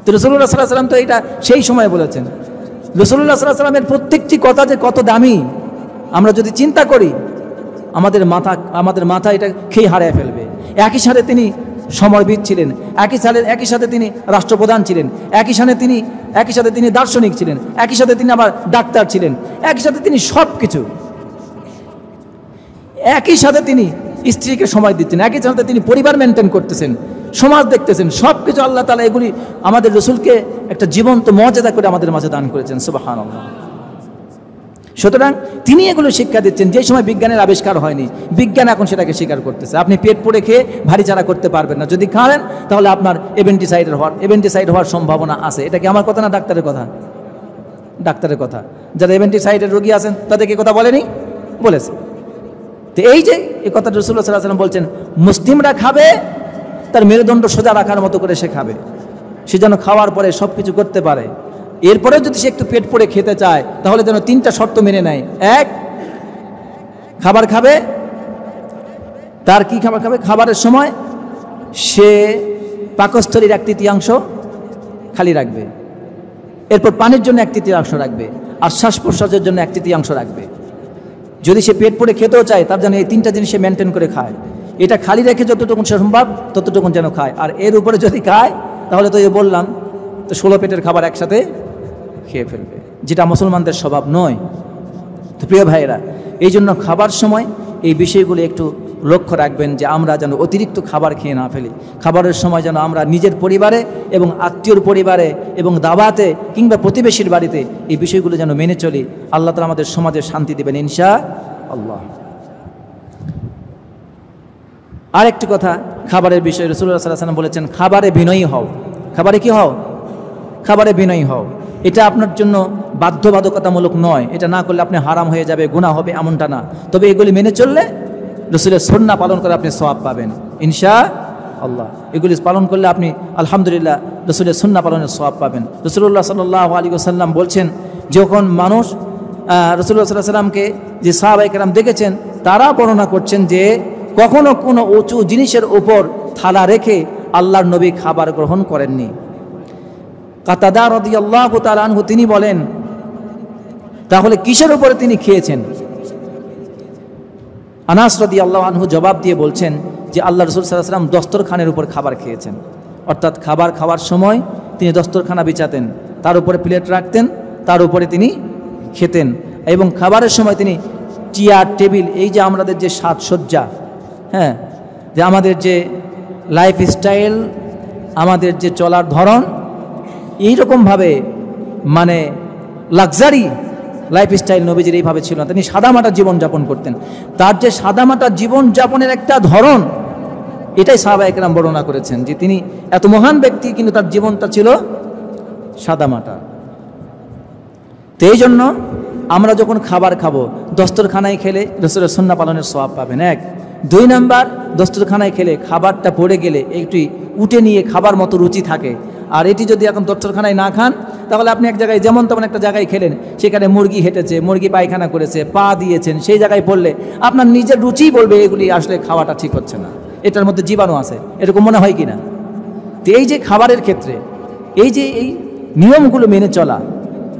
তো রাসূলুল্লাহ সাল্লাল্লাহু আলাইহি ওয়াসাল্লাম তো এটা সেই সময় বলেছেন। রাসূলুল্লাহ সাল্লাল্লাহু আলাইহি ওয়াসাল্লামের প্রত্যেকটি কথা যে কত দামি, আমরা যদি চিন্তা করি আমাদের মাথা এটা খেয়ে হারিয়ে ফেলবে। একই সাথে তিনি সমরবিদ ছিলেন, একই সাথে তিনি রাষ্ট্রপ্রধান ছিলেন, একই সাথে তিনি দার্শনিক ছিলেন, একই সাথে তিনি আবার ডাক্তার ছিলেন, একই সাথে তিনি সব কিছু, একই সাথে তিনি স্ত্রীকে সময় দিচ্ছেন, একই সাথে তিনি পরিবার মেনটেন করতেছেন, সমাজ দেখতেছেন, সব কিছু আল্লাহ তাআলা এগুলি আমাদের রাসূলকে একটা জীবন্ত মর্যাদা করে আমাদের মাঝে দান করেছেন। সুবহানাল্লাহ। সুতরাং তিনি এগুলো শিক্ষা দিচ্ছেন যে সময় বিজ্ঞানের আবিষ্কার হয়নি, বিজ্ঞান এখন সেটাকে স্বীকার করতেছে। আপনি পেট পড়ে খেয়ে ভারী চারা করতে পারবেন না, যদি খান তাহলে আপনার এপেন্ডিসাইড হওয়ার সম্ভাবনা আছে। এটা কি আমার কথা না ডাক্তারের কথা? ডাক্তারের কথা। যারা এপেন্ডিসাইডের রোগী আছেন তাদেরকে কথা বলেনি, বলেছে। তো এই যে এই কথা রাসূলুল্লাহ সাল্লাল্লাহু আলাইহি ওয়াসাল্লাম বলছেন, মুসলিমরা খাবে তার মেরুদণ্ড সোজা রাখার মতো করে সে খাবে, সে যেন খাওয়ার পরে সব কিছু করতে পারে। এরপরে যদি সে একটু পেট পড়ে খেতে চায় তাহলে যেন 3টা শর্ত মেনে নেয়। এক, খাবার খাবে, তার কি খাবার খাবে? খাবারের সময় সে পাকস্থলীর 1/3 খালি রাখবে, এরপর পানির জন্য 1/3 রাখবে, আর শ্বাস প্রশ্বাসের জন্য 1/3 রাখবে। যদি সে পেট পড়ে খেতেও চায় তার যেন এই 3টা জিনিস সে মেনটেন করে খায়। এটা খালি রেখে যতটুকু সম্ভব ততটুকু যেন খায়। আর এর উপরে যদি খায় তাহলে তো বললাম তো 16 পেটের খাবার একসাথে খেয়ে ফেলবে, যেটা মুসলমানদের স্বভাব নয়। তো প্রিয় ভাইয়েরা, এই জন্য খাবার সময় এই বিষয়গুলো একটু লক্ষ্য রাখবেন যে আমরা যেন অতিরিক্ত খাবার খেয়ে না ফেলি। খাবারের সময় যেন আমরা নিজের পরিবারে এবং আত্মীয়র পরিবারে এবং দাওয়াতে কিংবা প্রতিবেশীর বাড়িতে এই বিষয়গুলো যেন মেনে চলি। আল্লাহ তাআলা আমাদের সমাজে শান্তি দেবেন ইনশাআল্লাহ। আরেকটি কথা খাবারের বিষয়ে রাসূলুল্লাহ সাল্লাল্লাহু আলাইহি ওয়াসাল্লাম বলেছেন, খাবারে বিনয়ী হও। খাবারে কি হও? খাবারে বিনয়ী হও। এটা আপনার জন্য বাধ্যবাধকতামূলক নয়, এটা না করলে আপনি হারাম হয়ে যাবে, গুনাহ হবে এমনটা না। তবে এগুলি মেনে চললে রাসূলের সুন্নাহ পালন করে আপনি সওয়াব পাবেন ইনশাআল্লাহ। এগুলি পালন করলে আপনি আলহামদুলিল্লাহ রাসূলের সুন্নাহ পালনের সওয়াব পাবেন। রাসূলুল্লাহ সাল্লাল্লাহু আলাইহি ওয়াসাল্লাম বলছেন, যখন মানুষ রাসূলুল্লাহ সাল্লাল্লাহু আলাইহি ওয়াসাল্লামকে যে সাহাবায়ে কেরাম দেখেছেন তারা বর্ণনা করছেন যে কখনো কোনো উঁচু জিনিসের উপর থালা রেখে আল্লাহর নবী খাবার গ্রহণ করেননি। কাতাদা রাদিয়াল্লাহু তাআলা আনহু তিনি বলেন, তাহলে কিসের উপরে তিনি খেয়েছেন? আনাস রাদিয়াল্লাহু আনহু জবাব দিয়ে বলছেন যে আল্লাহ রাসূল সাল্লাল্লাহু আলাইহি ওয়াসাল্লাম দস্তরখানের উপর খাবার খেয়েছেন। অর্থাৎ খাবার খাওয়ার সময় তিনি দস্তরখানা বিছাতেন, তার উপরে প্লেট রাখতেন, তার উপরে তিনি খেতেন। এবং খাবারের সময় তিনি চেয়ার টেবিল, এই যে আমাদের যে সাজসজ্জা, হ্যাঁ, যে আমাদের যে লাইফস্টাইল, আমাদের যে চলার ধরন, এইরকমভাবে লাক্সারি লাইফস্টাইল নবীজির এইভাবে ছিল না। তিনি সাদামাটা জীবনযাপন করতেন। তার যে সাদামাটা জীবনযাপনের একটা ধরন, এটাই সাহাবায়ে কেরাম বর্ণনা করেছেন যে তিনি এত মহান ব্যক্তি কিন্তু তার জীবনটা ছিল সাদামাটা। তো এই জন্য আমরা যখন খাবার খাবো দস্তরখানায় খেলে রাসূলের সুন্নাহ পালনের সওয়াব পাবেন। 1, 2 নাম্বার, দস্তরখানায় খেলে খাবারটা পড়ে গেলে একটু উঠে নিয়ে খাবার মতো রুচি থাকে। আর এটি যদি এখন দস্তরখানায় না খান তাহলে আপনি এক জায়গায় যেমন তেমন একটা জায়গায় খেলেন, সেখানে মুরগি হেঁটেছে, মুরগি পায়খানা করেছে, পা দিয়েছেন, সেই জায়গায় পড়লে আপনার নিজের রুচিই বলবে এগুলি আসলে খাওয়াটা ঠিক হচ্ছে না, এটার মধ্যে জীবাণু আছে, এরকম মনে হয় কি না? তো এই যে খাবারের ক্ষেত্রে এই নিয়মগুলো মেনে চলা,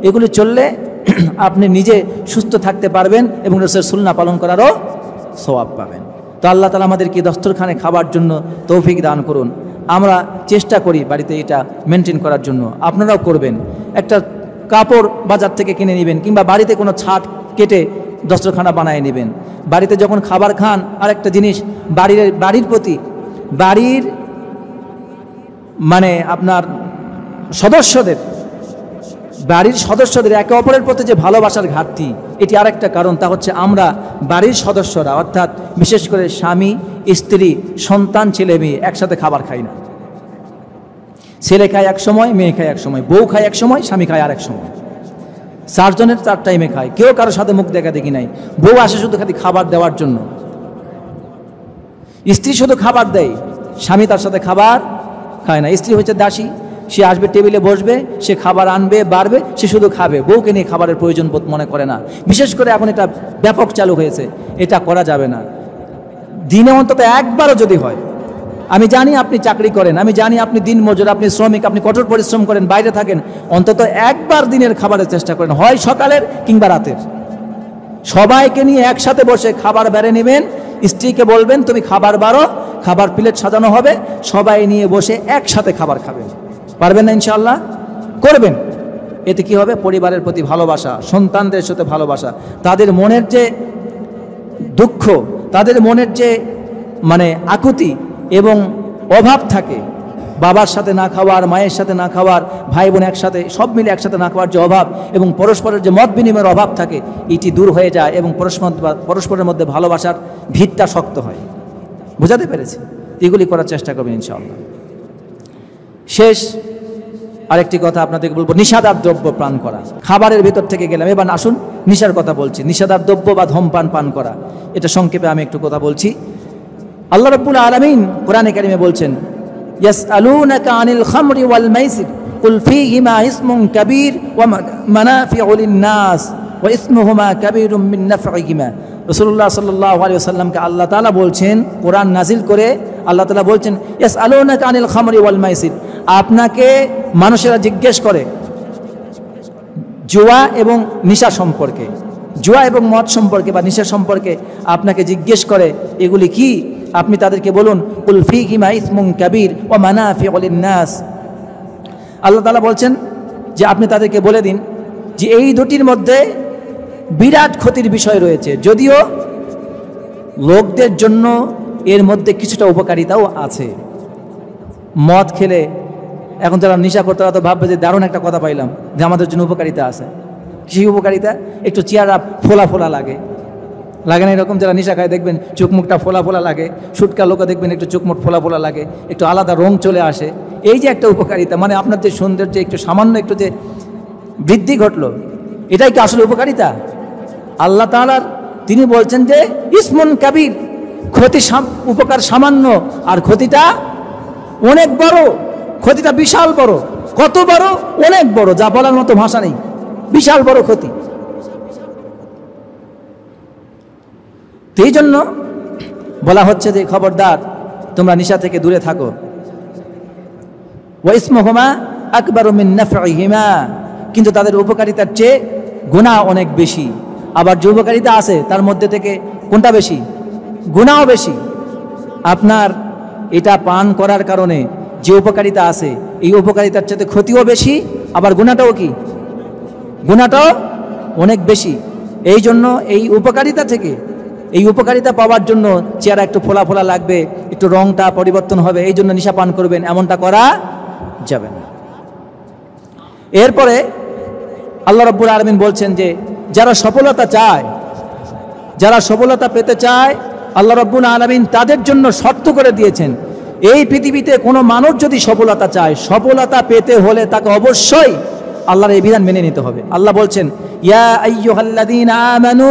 এগুলি চললে আপনি নিজে সুস্থ থাকতে পারবেন এবং রাসূলের সুন্নাহ পালন করারও সওয়াব পাবেন। তো আল্লাহ তাআলা আমাদেরকে দস্তরখানে খাবার জন্য তৌফিক দান করুন। আমরা চেষ্টা করি বাড়িতে এটা মেনটেন করার জন্য, আপনারাও করবেন। একটা কাপড় বাজার থেকে কিনে নেবেন কিংবা বাড়িতে কোনো ছাদ কেটে দস্তরখানা বানিয়ে নেবেন। বাড়িতে যখন খাবার খান, আরেকটা জিনিস, বাড়ির প্রতি বাড়ির আপনার বাড়ির সদস্যদের একে অপরের প্রতি যে ভালোবাসার ঘাটতি, এটি আরেকটা কারণ। তা হচ্ছে আমরা বাড়ির সদস্যরা, অর্থাৎ বিশেষ করে স্বামী, স্ত্রী, সন্তান, ছেলে মেয়ে একসাথে খাবার খাই না। ছেলে খায় এক সময়, মেয়ে খায় এক সময়, বউ খায় এক সময়, স্বামী খায় আর এক সময়। 4 জনের 4 টাইমে খায়, কেউ কারোর সাথে মুখ দেখা দেখি নাই। বউ আসে শুধু খালি খাবার দেওয়ার জন্য, স্ত্রী শুধু খাবার দেয়, স্বামী তার সাথে খাবার খায় না। স্ত্রী হচ্ছে দাসী, সে আসবে, টেবিলে বসবে, সে খাবার আনবে, বাড়বে, সে শুধু খাবে, বউকে নিয়ে খাবারের প্রয়োজন বোধ মনে করে না। বিশেষ করে এখন এটা ব্যাপক চালু হয়েছে, এটা করা যাবে না। দিনে অন্তত একবারও যদি হয়, আমি জানি আপনি চাকরি করেন, আমি জানি আপনি দিন মজুর, আপনি শ্রমিক, আপনি কঠোর পরিশ্রম করেন, বাইরে থাকেন, অন্তত একবার দিনের খাবারের চেষ্টা করেন, হয় সকালের কিংবা রাতের। সবাইকে নিয়ে একসাথে বসে খাবার বেড়ে নেবেন, স্ত্রীকে বলবেন তুমি খাবার বাড়ো, খাবার প্লেট সাজানো হবে, সবাই নিয়ে বসে একসাথে খাবার খাবেন। পারবেন না ইনশাআল্লাহ? করবেন। এতে কি হবে? পরিবারের প্রতি ভালোবাসা, সন্তানদের সাথে ভালোবাসা, তাদের মনের যে দুঃখ, তাদের মনের যে আকুতি এবং অভাব থাকে, বাবার সাথে না খাওয়ার, মায়ের সাথে না খাওয়ার, ভাই বোন একসাথে সব মিলে একসাথে না খাওয়ার যে অভাব এবং পরস্পরের যে মত বিনিময়ের অভাব থাকে, এটি দূর হয়ে যায় এবং পরস্পরের মধ্যে ভালোবাসার ভিতটা শক্ত হয়। বোঝাতে পেরেছি? এগুলি করার চেষ্টা করবেন ইনশাআল্লাহ। শেষ আরেকটি কথা আপনাদেরকে বলবো, নিষাদার দ্রব্য পান করা। খাবারের ভিতর থেকে গেলাম, এবার আসুন নিশার কথা বলছি। নিষাদার দ্রব্য বা ধূমপান পান করা, এটা সংক্ষেপে আমি একটু কথা বলছি। আল্লাহ রাব্বুল আলামিন কোরআনে কারিমে বলছেন, ইয়াসআলুনাকা আনিল খামরি ওয়াল মাইসির কুল ফীহিমা ইসমুন কাবীর ওয়া মানাফিউ লিন-নাস ওয়া ইসমুহুমা কাবীরুম মিন নাফইহিমা। রাসূলুল্লাহ সাল্লাল্লাহু আলাইহি ওয়াসাল্লামকে আল্লাহ তাআলা বলছেন, কোরআন নাজিল করে আল্লাহ তাআলা বলছেন, ইয়াসআলুনাকা আনিল খামরি ওয়াল মাইসির, আপনাকে মানুষেরা জিজ্ঞেস করে জুয়া এবং নেশা সম্পর্কে, জুয়া এবং মদ সম্পর্কে বা নেশা সম্পর্কে আপনাকে জিজ্ঞেস করে, এগুলি কি? আপনি তাদেরকে বলুন, কুল ফীহিমা ইসমুন কাবীর ওয়া মানাফিউ লিন-নাস। আল্লাহ তাআলা বলছেন যে আপনি তাদেরকে বলে দিন যে এই দুটির মধ্যে বিরাট ক্ষতির বিষয় রয়েছে, যদিও লোকদের জন্য এর মধ্যে কিছুটা উপকারিতাও আছে। মদ খেলে এখন যারা নেশা করতে তারা তো ভাববে যে দারুণ একটা কথা পাইলাম, যে আমাদের জন্য উপকারিতা আছে। সেই উপকারিতা একটু চেহারা ফোলা ফোলা লাগে, লাগে না এরকম? যারা নেশা খায় দেখবেন চোখ মুখটা ফোলা ফোলা লাগে, সুটকা লোক দেখবেন একটু চোখ মুখ ফোলা ফোলা লাগে, একটু আলাদা রং চলে আসে। এই যে একটা উপকারিতা, আপনার যে সৌন্দর্য একটু সামান্য একটু যে বৃদ্ধি ঘটলো, এটাই কি আসলে উপকারিতা? আল্লাহ তাআলার তিনি বলছেন যে ইসমুন কাবীর, ক্ষতি উপকার সামান্য আর ক্ষতিটা অনেক বড়, ক্ষতিটা বিশাল বড়। কত বড়? অনেক বড়, যা বলার মতো ভাষা নেই, বিশাল বড় ক্ষতি। এই জন্য বলা হচ্ছে যে খবরদার তোমরা নেশা থেকে দূরে থাকো। ওয়া ইসমুহুমা আকবারু মিন নাফইহিমা, কিন্তু তাদের উপকারিতার চেয়ে গুনাহ অনেক বেশি। আবার যে উপকারিতা আছে তার মধ্যে থেকে কোনটা বেশি? গুনাহও বেশি। আপনার এটা পান করার কারণে যে উপকারিতা আছে, এই উপকারিতার চেয়ে ক্ষতিও বেশি, আবার গুনাহটাও কি? গুনাহটাও অনেক বেশি। এই জন্য এই উপকারিতা থেকে, এই উপকারিতা পাওয়ার জন্য চেহারা একটু ফোলা ফোলা লাগবে, একটু রংটা পরিবর্তন হবে, এই জন্য নেশা পান করবেন, এমনটা করা যাবে না। এরপরে আল্লাহ রাব্বুল আলামিন বলছেন যে যারা সফলতা চায়, যারা সফলতা পেতে চায়, আল্লাহ রাব্বুল আলামিন তাদের জন্য শর্ত করে দিয়েছেন। এই পৃথিবীতে কোনো মানুষ যদি সফলতা চায়, সফলতা পেতে হলে তাকে অবশ্যই আল্লাহর এই বিধান মেনে নিতে হবে। আল্লাহ বলছেন, ইয়া আইয়ুহাল্লাযীনা আমানু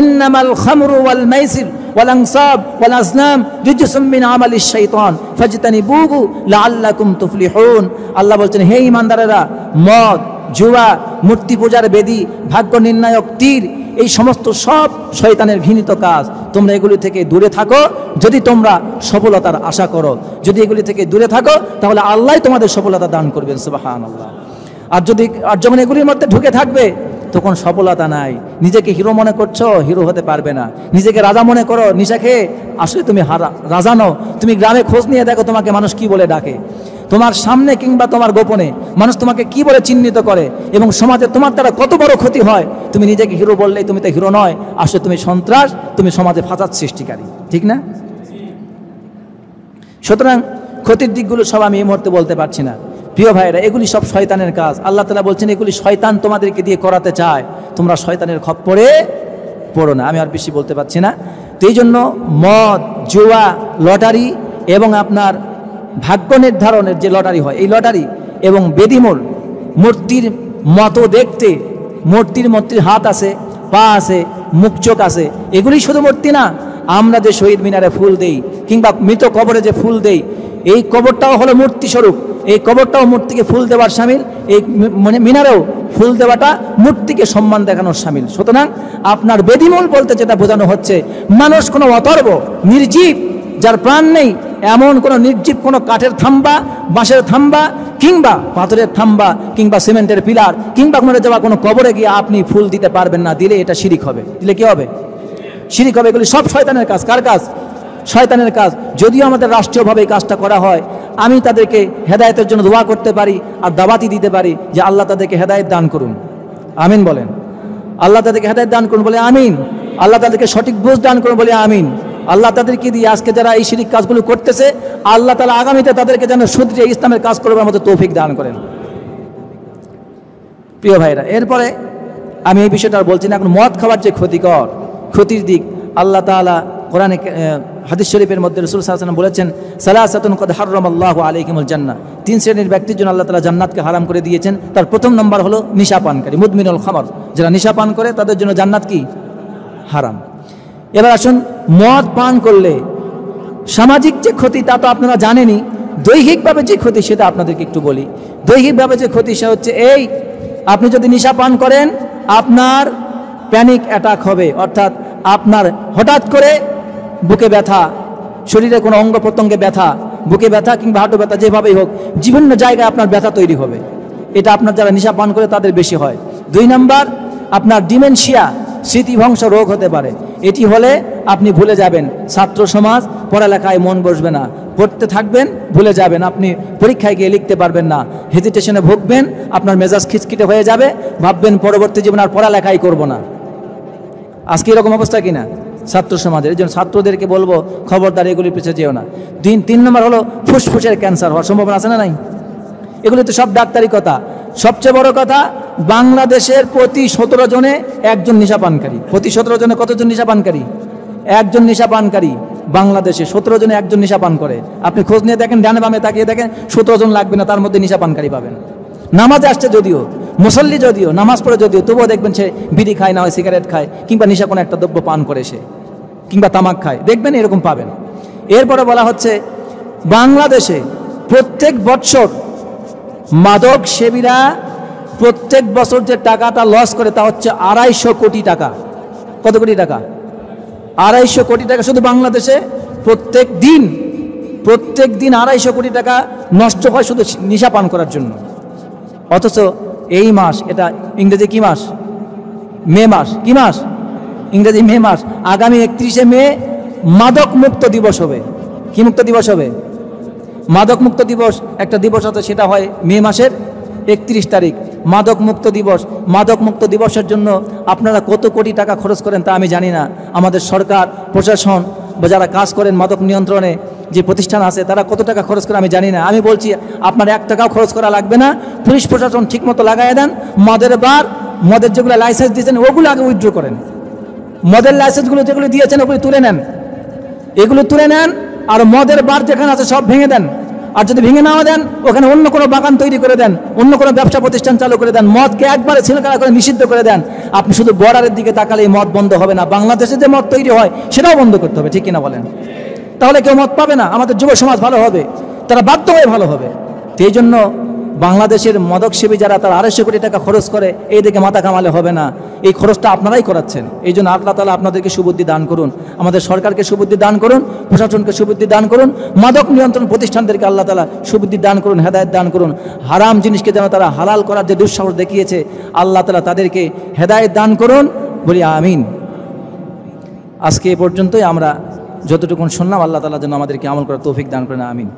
ইন্নামাল খামরু ওয়াল মাইসির ওয়াল আনসাব ওয়াল আজলাম রিজসুম মিন আমালিশ শাইতান ফাজতানিবুহু লাআল্লাকুম তুফলিহুন। আল্লাহ বলছেন, হে ঈমানদারেরা, মদ, জুয়া, মূর্তি পূজার বেদী, ভাগ্য নির্ণায়ক তীর, এই সমস্ত সব শয়তানের ঘৃণিত কাজ, তোমরা এগুলি থেকে দূরে থাকো যদি তোমরা সফলতার আশা করো। যদি এগুলি থেকে দূরে থাকো তাহলে আল্লাহ তোমাদের সফলতা দান করবেন, সুবহানাল্লাহ। আর যখন এগুলির মধ্যে ঢুকে থাকবে তখন সফলতা নাই। নিজেকে হিরো মনে করছো, হিরো হতে পারবে না। নিজেকে রাজা মনে করো, নিশা খেয়ে, আসলে তুমি রাজা নও। তুমি গ্রামে খোঁজ নিয়ে দেখো তোমাকে মানুষ কি বলে ডাকে, তোমার সামনে কিংবা তোমার গোপনে মানুষ তোমাকে কি বলে চিহ্নিত করে, এবং সমাজে তোমার দ্বারা কত বড় ক্ষতি হয়। তুমি নিজেকে হিরো বললেই তুমি তো হিরো নয়, আসলে তুমি সন্ত্রাস, তুমি সমাজে ফাসাদ সৃষ্টিকারী, ঠিক না? সুতরাং ক্ষতির দিকগুলো সব আমি এই মুহূর্তে বলতে পারছি না। প্রিয় ভাইরা, এগুলি সব শয়তানের কাজ। আল্লাহ তাআলা বলছেন এগুলি শয়তান তোমাদেরকে দিয়ে করাতে চায়, তোমরা শয়তানের খপ্পরে পড়ো না। আমি আর বেশি বলতে পারছি না। তো এই জন্য মদ, জুয়া, লটারি এবং আপনার ভাগ্য নির্ধারণের যে লটারি হয়, এই লটারি এবং বেদিমূল মূর্তির মতো দেখতে, মূর্তির হাত আছে, পা আছে, মুখ চোখ আছে, এগুলি শুধু মূর্তি না। আমরা যে শহীদ মিনারে ফুল দেই কিংবা মৃত কবরে যে ফুল দেই, এই কবরটাও হলো মূর্তি স্বরূপ, এই কবরটাও মূর্তিকে ফুল দেওয়ার শামিল, এই মিনারেও ফুল দেওয়াটা মূর্তিকে সম্মান দেখানোর শামিল। সুতরাং আপনার বেদিমূল বলতে যেটা বোঝানো হচ্ছে, মানুষ কোনো অতর্ব নির্জীব যার প্রাণ নেই এমন কোনো নির্জীব কোনো কাঠের থাম্বা, বাঁশের থাম্বা কিংবা পাথরের থাম্বা কিংবা সিমেন্টের পিলার কিংবা মরে যাওয়া কোনো কবরে গিয়ে আপনি ফুল দিতে পারবেন না। দিলে এটা শিরিক হবে। দিলে কি হবে? শিরিক হবে। এগুলি সব শয়তানের কাজ। কার কাজ? শয়তানের কাজ। যদিও আমাদের রাষ্ট্রীয়ভাবে এই কাজটা করা হয়, আমি তাদেরকে হেদায়েতের জন্য দোয়া করতে পারি আর দাওয়াতি দিতে পারি যে আল্লাহ তাদেরকে হেদায়েত দান করুন। আমিন বলেন। আল্লাহ তাদেরকে হেদায়েত দান করুন বলে আমিন। আল্লাহ তাদেরকে সঠিক বুঝ দান করুন বলে আমিন। আল্লাহ তাদেরকে দিয়ে আজকে যারা এই শিরিক কাজগুলো করতেছে, আল্লাহ তাআলা আগামীতে তাদেরকে যেন শুধরে ইসলামের কাজ করবার মতো তৌফিক দান করেন। প্রিয় ভাইরা, এরপরে আমি এই বিষয়টা আর বলছি না। এখন মদ খাওয়ার যে ক্ষতির দিক, আল্লাহ তাআলা কোরআনে হাদিস শরীফের মধ্যে রাসূল সাল্লাল্লাহু আলাইহি ওয়াসাল্লাম বলেছেন, সালাসাতুন কদ হারামাল্লাহু আলাইহিমুল জান্নাহ, 3 শ্রেণীর ব্যক্তির জন্য আল্লাহ তাআলা জান্নাতকে হারাম করে দিয়েছেন। তার প্রথম নম্বর হলো নিশাপানকারী, মুদমিনুল খামর। যারা নিশাপান করে তাদের জন্য জান্নাত কি? হারাম। এবার আসুন, মদ পান করলে সামাজিক যে ক্ষতি তা তো আপনারা জানেনই। দৈহিকভাবে যে ক্ষতি সেটা আপনাদেরকে একটু বলি। দৈহিকভাবে যে ক্ষতি সে হচ্ছে এই, আপনি যদি নেশা পান করেন আপনার প্যানিক অ্যাটাক হবে, অর্থাৎ আপনার হঠাৎ করে বুকে ব্যথা, শরীরে কোনো অঙ্গ প্রত্যঙ্গে ব্যথা, বুকে ব্যথা কিংবা হাঁটু ব্যথা, যেভাবেই হোক বিভিন্ন জায়গায় আপনার ব্যথা তৈরি হবে। এটা আপনার যারা নেশা পান করে তাদের বেশি হয়। 2 নম্বর, আপনার ডিমেনশিয়া, স্মৃতিভ্রংশ রোগ হতে পারে। এটি হলে আপনি ভুলে যাবেন, ছাত্র সমাজ, পড়ালেখায় মন বসবে না, পড়তে থাকবেন ভুলে যাবেন, আপনি পরীক্ষায় গিয়ে লিখতে পারবেন না, হেজিটেশনে ভুগবেন, আপনার মেজাজ খিচখিটে হয়ে যাবে, ভাববেন পরবর্তী জীবন আর পড়ালেখাই করব না। আজকে এরকম অবস্থা কিনা ছাত্র সমাজের? এই জন্য ছাত্রদেরকে বলবো, খবরদার এগুলির পিছিয়ে যেও না। 3 নম্বর হলো ফুসফুসের ক্যান্সার হওয়ার সম্ভাবনা আছে না নাই? এগুলি তো সব ডাক্তারি কথা। সবচেয়ে বড় কথা, বাংলাদেশের প্রতি 17 জনে একজন নেশাপানকারী। প্রতি 17 জনে কতজন নেশাপানকারী? একজন নেশাপানকারী। বাংলাদেশে 17 জনে একজন নেশাপান করে। আপনি খোঁজ নিয়ে দেখেন, ডানে বামে তাকিয়ে দেখেন, 17 জন লাগবে না, তার মধ্যে নেশাপানকারী পাবেন। নামাজে আসছে যদিও, মুসল্লি যদিও, নামাজ পড়ে যদিও, তবুও দেখবেন সে বিড়ি খায়, না হয় সিগারেট খায় কিংবা নেশা কোনো একটা দ্রব্য পান করে সে, কিংবা তামাক খায়, দেখবেন এরকম পাবেন। এরপরে বলা হচ্ছে, বাংলাদেশে প্রত্যেক বছর মাদক সেবীরা প্রত্যেক বছর যে টাকাটা লস করে তা হচ্ছে 250 কোটি টাকা। কত কোটি টাকা? 250 কোটি টাকা শুধু বাংলাদেশে প্রত্যেক দিন 250 কোটি টাকা নষ্ট হয় শুধু নেশা পান করার জন্য। অথচ এই মাস, এটা ইংরেজি কি মাস? মে মাস। কি মাস? ইংরেজি মে মাস। আগামী 31শে মে মাদক মুক্ত দিবস হবে। কি মুক্ত দিবস হবে? মাদক মুক্ত দিবস। একটা দিবস আছে, সেটা হয় মে মাসের 31 তারিখ, মাদক মুক্ত দিবস। মাদক মুক্ত দিবসের জন্য আপনারা কত কোটি টাকা খরচ করেন তা আমি জানি না। আমাদের সরকার, প্রশাসন বা যারা কাজ করেন মাদক নিয়ন্ত্রণে যে প্রতিষ্ঠান আছে তারা কত টাকা খরচ করে আমি জানি না। আমি বলছি, আপনার 1 টাকাও খরচ করা লাগবে না। পুলিশ প্রশাসন ঠিকমতো লাগাই দেন। মদের বার, মদের যেগুলো লাইসেন্স দিয়েছেন ওগুলো আগে উইথড্র করেন। মদের লাইসেন্সগুলো যেগুলো দিয়েছেন ওগুলো তুলে নেন, এগুলো তুলে নেন। আর মদের বার যেখানে আছে সব ভেঙে দেন। আর যদি ভেঙে নাও দেন, ওখানে অন্য কোনো বাগান তৈরি করে দেন, অন্য কোনো ব্যবসা প্রতিষ্ঠান চালু করে দেন। মদকে একবারে ছিলকারা করে নিষিদ্ধ করে দেন। আপনি শুধু বর্ডারের দিকে তাকালে এই মদ বন্ধ হবে না, বাংলাদেশে যে মদ তৈরি হয় সেটাও বন্ধ করতে হবে। ঠিক কিনা বলেন? তাহলে কেউ মদ পাবে না, আমাদের যুব সমাজ ভালো হবে, তারা বাধ্য হয়ে ভালো হবে। এই জন্য বাংলাদেশের মাদকসেবী যারা, তারা 250 কোটি টাকা খরচ করে, এই দিকে মাথা কামালে হবে না। এই খরচটা আপনারাই করাচ্ছেন। এই জন্য আল্লাহ তাআলা আপনাদেরকে সুবুদ্ধি দান করুন, আমাদের সরকারকে সুবুদ্ধি দান করুন, প্রশাসনকে সুবুদ্ধি দান করুন, মাদক নিয়ন্ত্রণ প্রতিষ্ঠানদেরকে আল্লাহ তাআলা সুবুদ্ধি দান করুন, হেদায়েত দান করুন। হারাম জিনিসকে যেন তারা হালাল করার যে দুঃসাহস দেখিয়েছে, আল্লাহ তাআলা তাদেরকে হেদায়েত দান করুন, বলি আমিন। আজকে এ পর্যন্তই। আমরা যতটুকু শুনলাম, আল্লাহ তাআলা যেন আমাদেরকে আমল করার তৌফিক দান করেন, আমিন।